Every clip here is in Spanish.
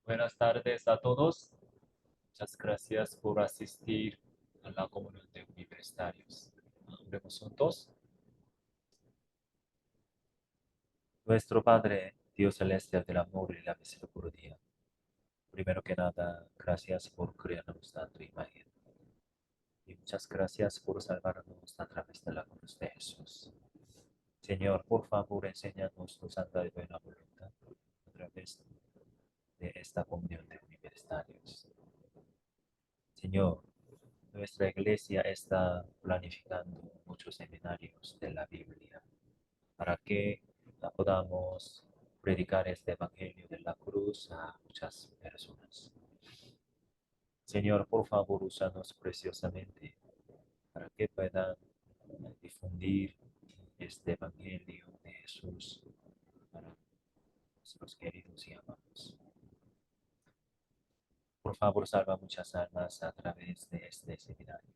Buenas tardes a todos. Muchas gracias por asistir a la comunión de universitarios. Oremos juntos. Nuestro Padre, Dios celestial del amor y la misericordia. Primero que nada, gracias por crearnos a tu imagen. Y muchas gracias por salvarnos a través de la cruz de Jesús. Señor, por favor, enséñanos tu santa y buena voluntad a través de esta comunión de universitarios. Señor, nuestra iglesia está planificando muchos seminarios de la Biblia para que podamos predicar este evangelio de la cruz a muchas personas. Señor, por favor, úsanos preciosamente para que puedan difundir este evangelio de Jesús para nuestros queridos y amados. Por favor, salva muchas almas a través de este seminario.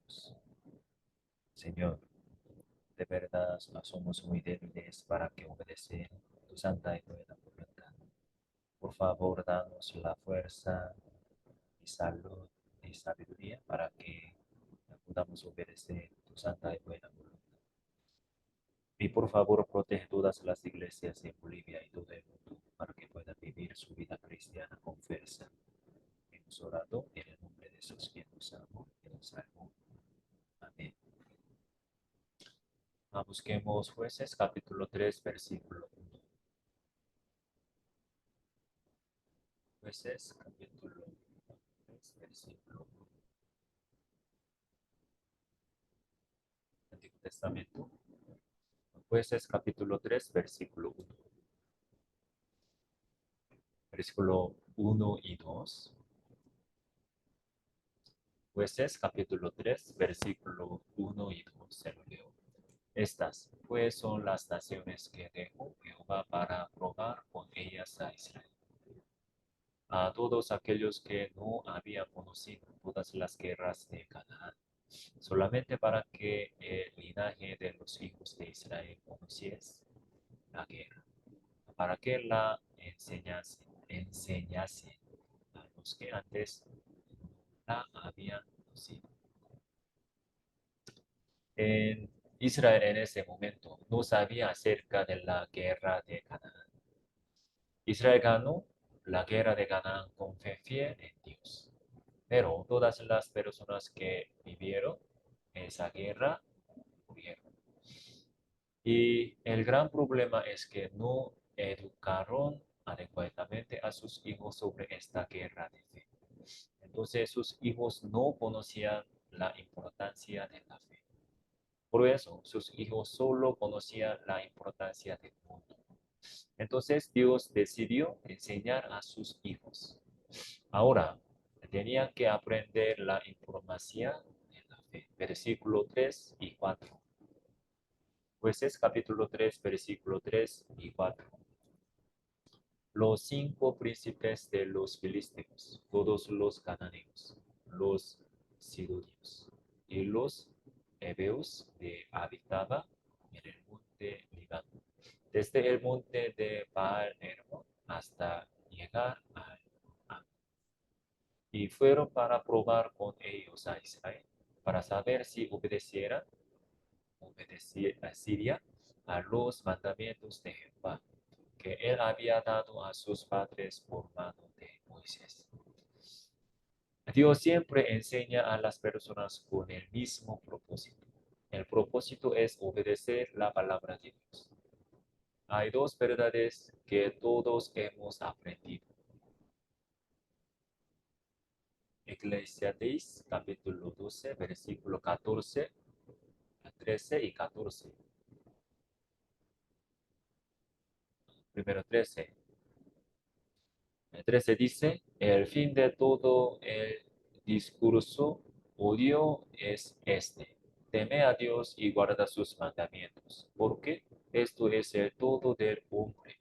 Señor, de verdad somos muy débiles para que obedecer tu santa y buena voluntad. Por favor, danos la fuerza y salud y sabiduría para que podamos obedecer tu santa y buena voluntad. Y por favor, protege todas las iglesias en Bolivia y todo el mundo para que puedan vivir su vida cristiana con fuerza. Hemos orado en el nombre de Jesús, quien nos amó y nos salvó. Amén. Busquemos Jueces, capítulo 3, versículo 1. Jueces, capítulo 3, versículo 1. Antiguo Testamento. Jueces, capítulo 3, versículo 1. Versículo 1 y 2. Jueces, capítulo 3, versículo 1 y 2. Se lo leo. Estas, pues, son las naciones que dejó Jehová para probar con ellas a Israel. A todos aquellos que no habían conocido todas las guerras de Canaán, solamente para que el linaje de los hijos de Israel conociese la guerra, para que la enseñase a los que antes la habían conocido. En Israel en ese momento no sabía acerca de la guerra de Canaán. Israel ganó la guerra de Canaán con fe fiel en Dios. Pero todas las personas que vivieron esa guerra murieron. Y el gran problema es que no educaron adecuadamente a sus hijos sobre esta guerra de fe. Entonces sus hijos no conocían la importancia de la fe. Por eso sus hijos solo conocían la importancia del mundo. Entonces Dios decidió enseñar a sus hijos. Ahora, tenían que aprender la información de la fe. Versículo 3 y 4. Jueces capítulo 3, versículo 3 y 4. Los 5 príncipes de los filisteos, todos los cananeos, los sidonios y los heveos de habitaba en el monte Líbano, desde el monte de Baal Hermón hasta llegar al Ar. Y fueron para probar con ellos a Israel, para saber si obedecieran a los mandamientos de Jehová, que él había dado a sus padres por mano de Moisés. Dios siempre enseña a las personas con el mismo propósito. El propósito es obedecer la palabra de Dios. Hay dos verdades que todos hemos aprendido. Eclesiastés capítulo 12, versículo 14, 13 y 14. Primero 13. El 13 dice, el fin de todo el discurso odio es este. Teme a Dios y guarda sus mandamientos, porque esto es el todo del hombre.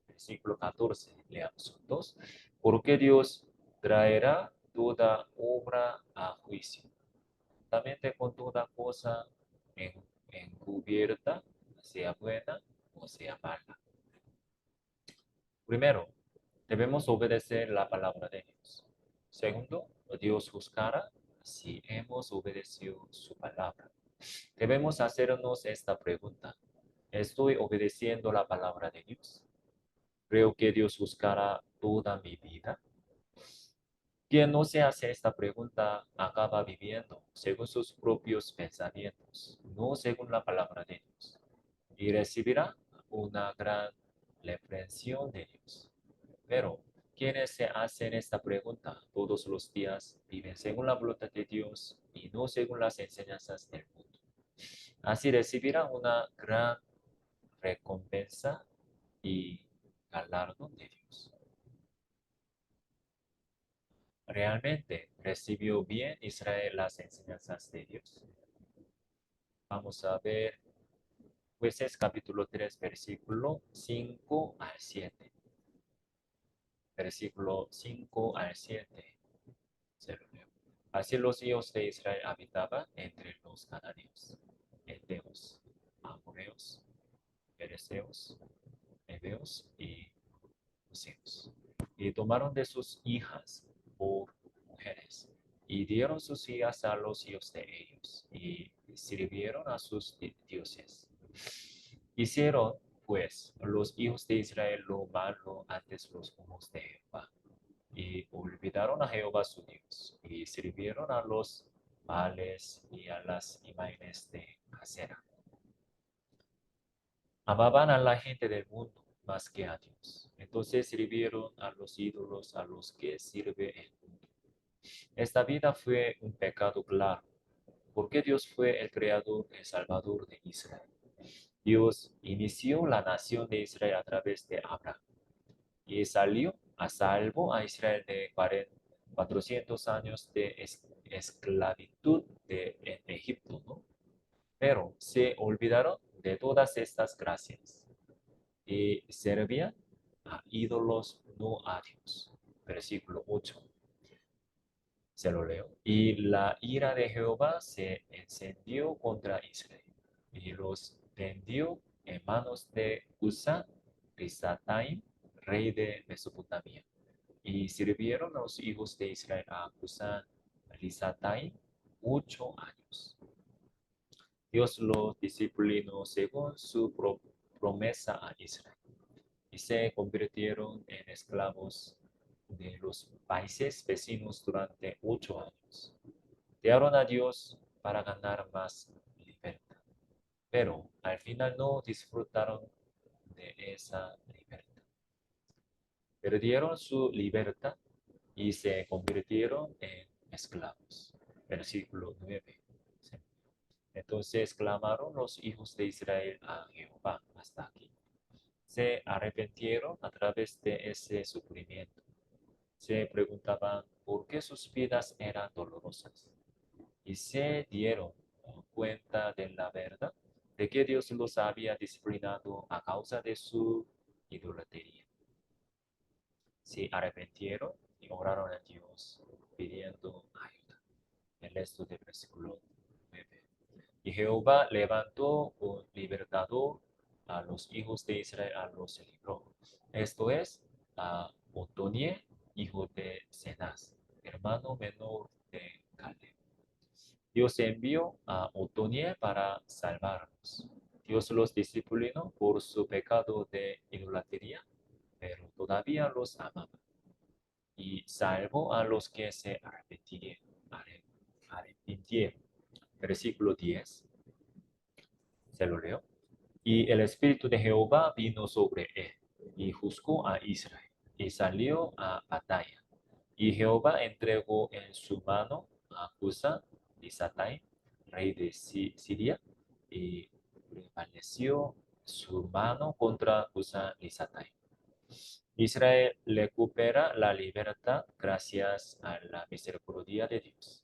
Versículo 14, leamos juntos. Porque Dios traerá toda obra a juicio, juntamente con toda cosa encubierta, sea buena o sea mala. Primero, Debemos obedecer la palabra de Dios. Segundo, Dios juzgará si hemos obedecido su palabra. Debemos hacernos esta pregunta. ¿Estoy obedeciendo la palabra de Dios? ¿Creo que Dios juzgará toda mi vida? Quien no se hace esta pregunta acaba viviendo según sus propios pensamientos, no según la palabra de Dios, y recibirá una gran reprensión de Dios. Pero quienes se hacen esta pregunta todos los días viven según la voluntad de Dios y no según las enseñanzas del mundo. Así recibirán una gran recompensa y galardón de Dios. ¿Realmente recibió bien Israel las enseñanzas de Dios? Vamos a ver Jueces capítulo 3, versículo 5 al 7. Versículo 5 al 7. Se lo leo. Así los hijos de Israel habitaban entre los cananeos, heteos, amorreos, pereceos, heveos y jebuseos. Y tomaron de sus hijas por mujeres, y dieron sus hijas a los hijos de ellos, y sirvieron a sus dioses. Hicieron, pues, los hijos de Israel lo malo ante los ojos de Jehová, y olvidaron a Jehová su Dios, y sirvieron a los Baales y a las imágenes de acera. Amaban a la gente del mundo más que a Dios. Entonces sirvieron a los ídolos a los que sirve el mundo. Esta vida fue un pecado claro, porque Dios fue el creador y salvador de Israel. Dios inició la nación de Israel a través de Abraham y salió a salvo a Israel de 400 años de esclavitud en Egipto, ¿no? Pero se olvidaron de todas estas gracias y servían a ídolos, no a Dios. Versículo 8. Se lo leo. Y la ira de Jehová se encendió contra Israel y los vendió en manos de Usa Risataim, rey de Mesopotamia. Y sirvieron los hijos de Israel a Usa Risataim 8 años. Dios los disciplinó según su promesa a Israel y se convirtieron en esclavos de los países vecinos durante 8 años. Dejaron a Dios para ganar más libertad, pero al final no disfrutaron de esa libertad. Perdieron su libertad y se convirtieron en esclavos. Versículo 9. Entonces clamaron los hijos de Israel a Jehová hasta aquí. Se arrepintieron a través de ese sufrimiento. Se preguntaban por qué sus vidas eran dolorosas y se dieron cuenta de la verdad de que Dios los había disciplinado a causa de su idolatría. Se arrepintieron y oraron a Dios pidiendo ayuda. El resto del versículo 9. Y Jehová levantó un libertador a los hijos de Israel, a los libró. Esto es, a Otonie, hijo de Cenaz, hermano menor de Caleb. Dios envió a Otonie para salvarlos. Dios los disciplinó por su pecado de idolatría, pero todavía los amaba y salvó a los que se arrepintieron. Versículo 10. Se lo leo. Y el Espíritu de Jehová vino sobre él, y juzgó a Israel, y salió a batalla. Y Jehová entregó en su mano a Cusa y Satai, rey de Siria, y prevaleció su mano contra Cusa y Satai. Israel recupera la libertad gracias a la misericordia de Dios.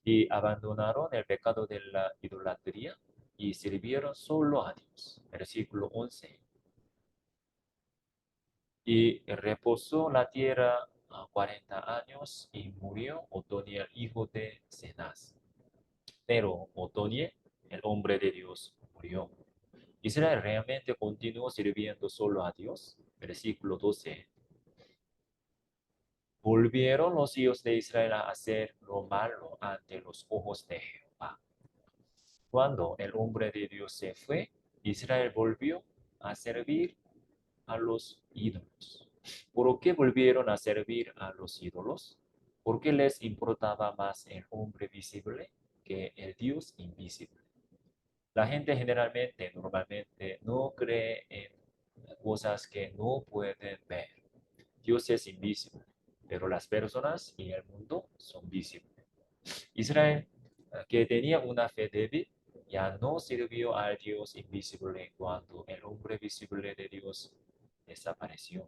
Y abandonaron el pecado de la idolatría y sirvieron solo a Dios. Versículo 11. Y reposó la tierra 40 años y murió Otoniel, hijo de Cenaz. Pero Otoniel, el hombre de Dios, murió. Israel realmente continuó sirviendo solo a Dios. Versículo 12. Volvieron los hijos de Israel a hacer lo malo ante los ojos de Jehová. Cuando el hombre de Dios se fue, Israel volvió a servir a los ídolos. ¿Por qué volvieron a servir a los ídolos? Porque les importaba más el hombre visible que el Dios invisible. La gente generalmente, normalmente, no cree en cosas que no pueden ver. Dios es invisible, pero las personas y el mundo son visibles. Israel, que tenía una fe débil, ya no sirvió al Dios invisible cuando el hombre visible de Dios desapareció.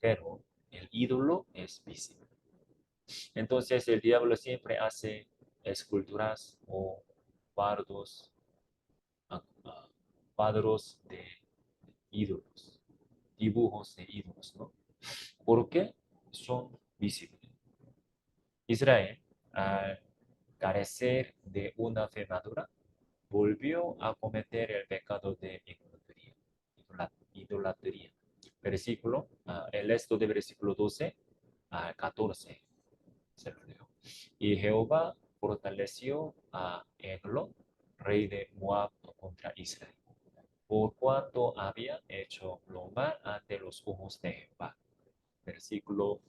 Pero el ídolo es visible. Entonces el diablo siempre hace esculturas o cuadros, cuadros de ídolos, dibujos de ídolos, ¿no? Porque son visibles. Israel, al carecer de una fe madura, volvió a cometer el pecado de idolatría. Idolatría. Versículo, el resto de versículo 12 al 14. Se lo leo. Y Jehová fortaleció a Eglon, rey de Moab, contra Israel, por cuanto había hecho lo mal ante los ojos de Jehová. Versículo,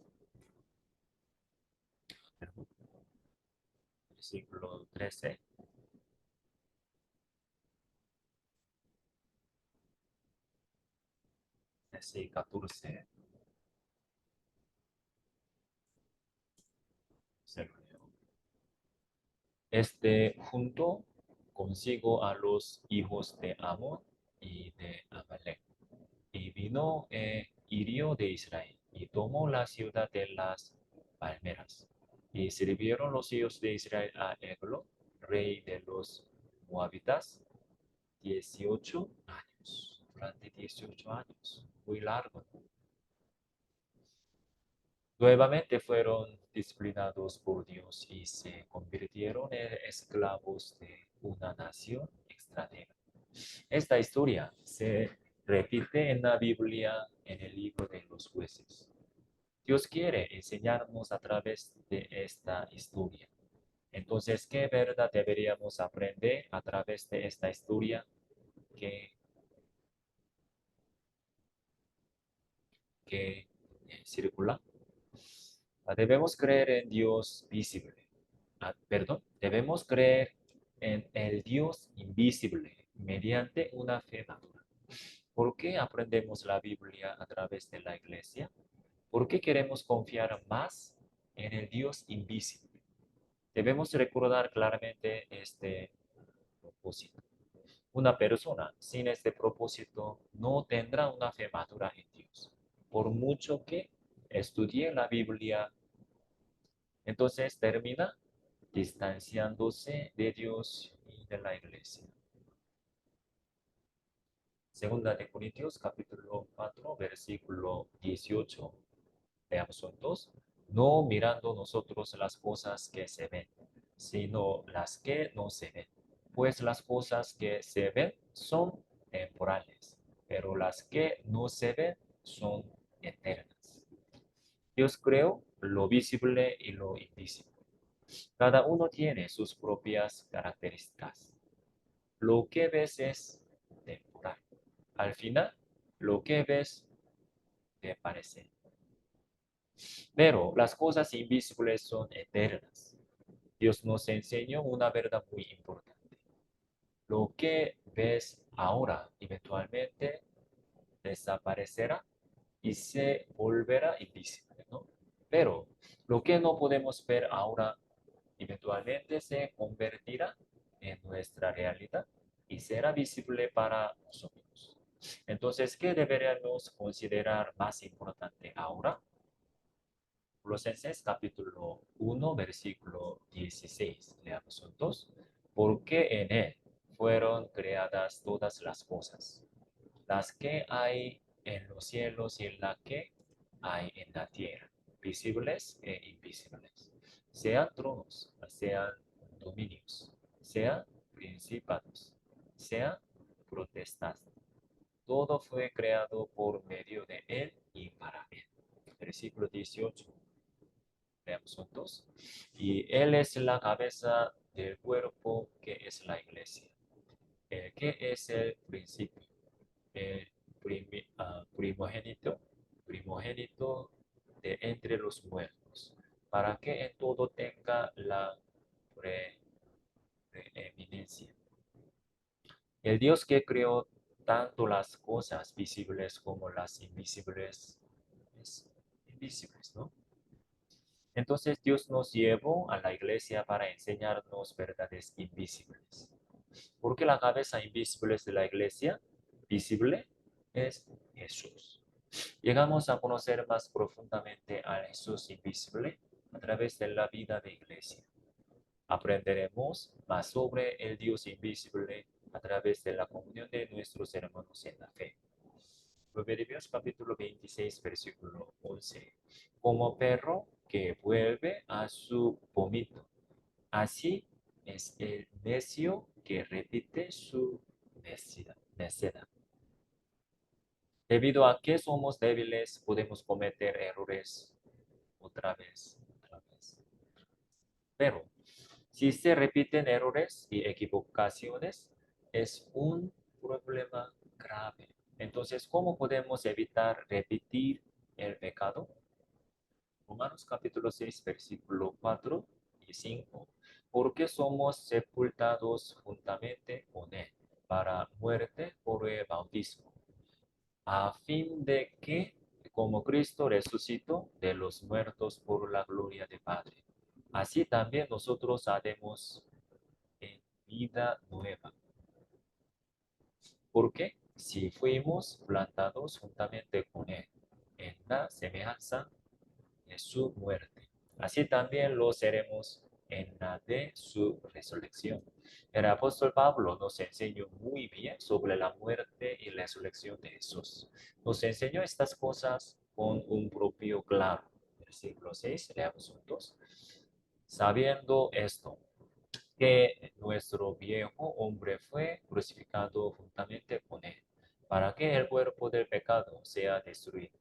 versículo 13. Así, 14. Se lo leo. Este juntó consigo a los hijos de Amón y de Amalek, y vino e hirió de Israel, y tomó la ciudad de las palmeras. Y sirvieron los hijos de Israel a Eglo, rey de los Moabitas, 18 años. Durante 18 años, muy largo. Nuevamente fueron disciplinados por Dios y se convirtieron en esclavos de una nación extranjera. Esta historia se repite en la Biblia en el libro de los jueces. Dios quiere enseñarnos a través de esta historia. Entonces, ¿qué verdad deberíamos aprender a través de esta historia que, circula? Debemos creer en Dios visible. Perdón, debemos creer en el Dios invisible mediante una fe madura. ¿Por qué aprendemos la Biblia a través de la iglesia? ¿Por qué queremos confiar más en el Dios invisible? Debemos recordar claramente este propósito. Una persona sin este propósito no tendrá una fe madura en Dios. Por mucho que estudie la Biblia, entonces termina distanciándose de Dios y de la iglesia. Segunda de Corintios capítulo 4 versículo 18. Veamos juntos. No mirando nosotros las cosas que se ven, sino las que no se ven. Pues las cosas que se ven son temporales, pero las que no se ven son eternas. Dios creó lo visible y lo invisible. Cada uno tiene sus propias características. Lo que ves es temporal. Al final, lo que ves te parece. Pero las cosas invisibles son eternas. Dios nos enseñó una verdad muy importante. Lo que ves ahora eventualmente desaparecerá y se volverá invisible, ¿no? Pero lo que no podemos ver ahora eventualmente se convertirá en nuestra realidad y será visible para nosotros. Entonces, ¿qué deberíamos considerar más importante ahora? Colosenses capítulo 1, versículo 16. Leamos juntos. Porque en él fueron creadas todas las cosas, las que hay en los cielos y las que hay en la tierra, visibles e invisibles. Sean tronos, sean dominios, sean principados, sean potestades. Todo fue creado por medio de él y para él. Versículo 18. Leamos juntos. Y Él es la cabeza del cuerpo que es la iglesia. El que es el principio, el primogénito, primogénito de entre los muertos, para que en todo tenga la preeminencia. El Dios que creó tanto las cosas visibles como las invisibles, es invisibles, ¿no? Entonces Dios nos llevó a la iglesia para enseñarnos verdades invisibles. Porque la cabeza invisible de la iglesia, visible, es Jesús. Llegamos a conocer más profundamente al Jesús invisible a través de la vida de iglesia. Aprenderemos más sobre el Dios invisible a través de la comunión de nuestros hermanos en la fe. Proverbios capítulo 26, versículo 11. Como perro que vuelve a su vómito, así es el necio que repite su necedad. Debido a que somos débiles, podemos cometer errores otra vez, otra vez. Pero si se repiten errores y equivocaciones, es un problema grave. Entonces, ¿cómo podemos evitar repetir el pecado? Romanos capítulo 6, versículo 4 y 5. Porque somos sepultados juntamente con Él para muerte por el bautismo, a fin de que, como Cristo resucitó de los muertos por la gloria del Padre, así también nosotros haremos en vida nueva. Porque si fuimos plantados juntamente con Él en la semejanza de su muerte, así también lo seremos en la de su resurrección. El apóstol Pablo nos enseñó muy bien sobre la muerte y la resurrección de Jesús. Nos enseñó estas cosas con un propio claro. Versículo 6, leamos juntos. Sabiendo esto, que nuestro viejo hombre fue crucificado juntamente con él, para que el cuerpo del pecado sea destruido,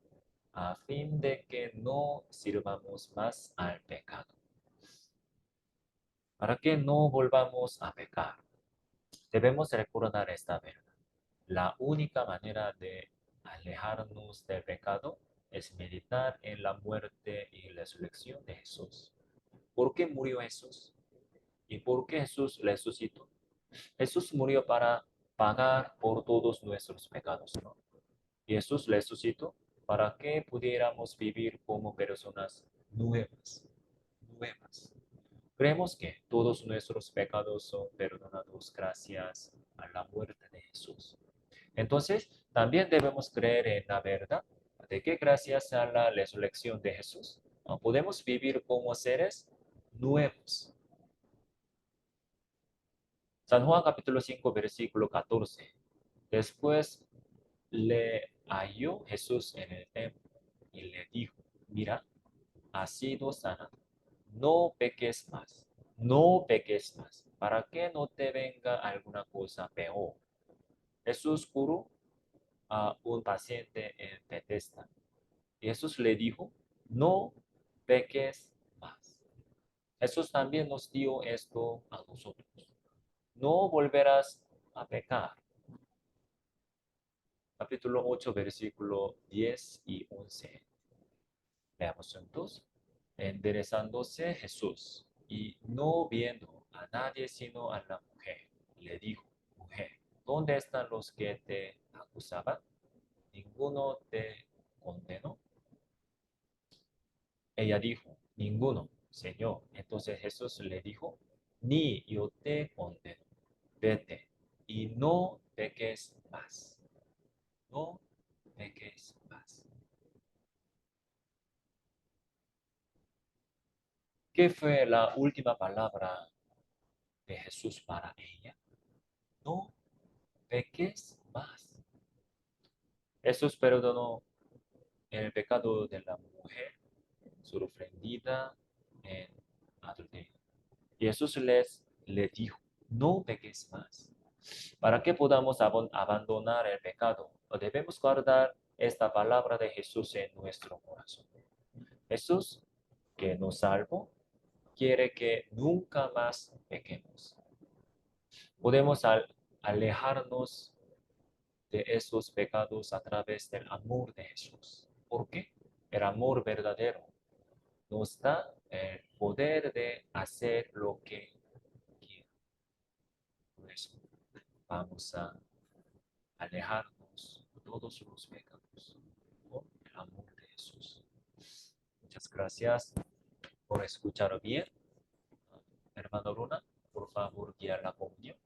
a fin de que no sirvamos más al pecado, para que no volvamos a pecar. Debemos recordar esta verdad. La única manera de alejarnos del pecado es meditar en la muerte y la resurrección de Jesús. ¿Por qué murió Jesús? ¿Y por qué Jesús resucitó? Jesús murió para pagar por todos nuestros pecados, ¿no? Y Jesús resucitó para que pudiéramos vivir como personas nuevas, nuevas. Creemos que todos nuestros pecados son perdonados gracias a la muerte de Jesús. Entonces, también debemos creer en la verdad de que gracias a la resurrección de Jesús, podemos vivir como seres nuevos. San Juan capítulo 5, versículo 14. Después le halló Jesús en el templo y le dijo, mira, has sido sanado, no peques más, no peques más, para que no te venga alguna cosa peor. Jesús curó a un paciente en Bethesda. Y Jesús le dijo, no peques más. Jesús también nos dio esto a nosotros. No volverás a pecar. Capítulo 8, versículo 10 y 11. Veamos juntos. Enderezándose Jesús y no viendo a nadie sino a la mujer, le dijo, mujer, ¿dónde están los que te acusaban? ¿Ninguno te condenó? Ella dijo, ninguno, Señor. Entonces Jesús le dijo, ni yo te condeno, vete y no peques más, no peques más. ¿Qué fue la última palabra de Jesús para ella? No peques más. Jesús perdonó el pecado de la mujer sorprendida en adulterio. Y Jesús le dijo, no peques más. Para que podamos abandonar el pecado, debemos guardar esta palabra de Jesús en nuestro corazón. Jesús que nos salvó, quiere que nunca más pequemos. Podemos alejarnos de esos pecados a través del amor de Jesús. ¿Por qué? El amor verdadero nos da el poder de hacer lo que quiera. Por eso vamos a alejarnos de todos los pecados con el amor de Jesús. Muchas gracias por escuchar bien. Hermano Luna, por favor, guía la comunión.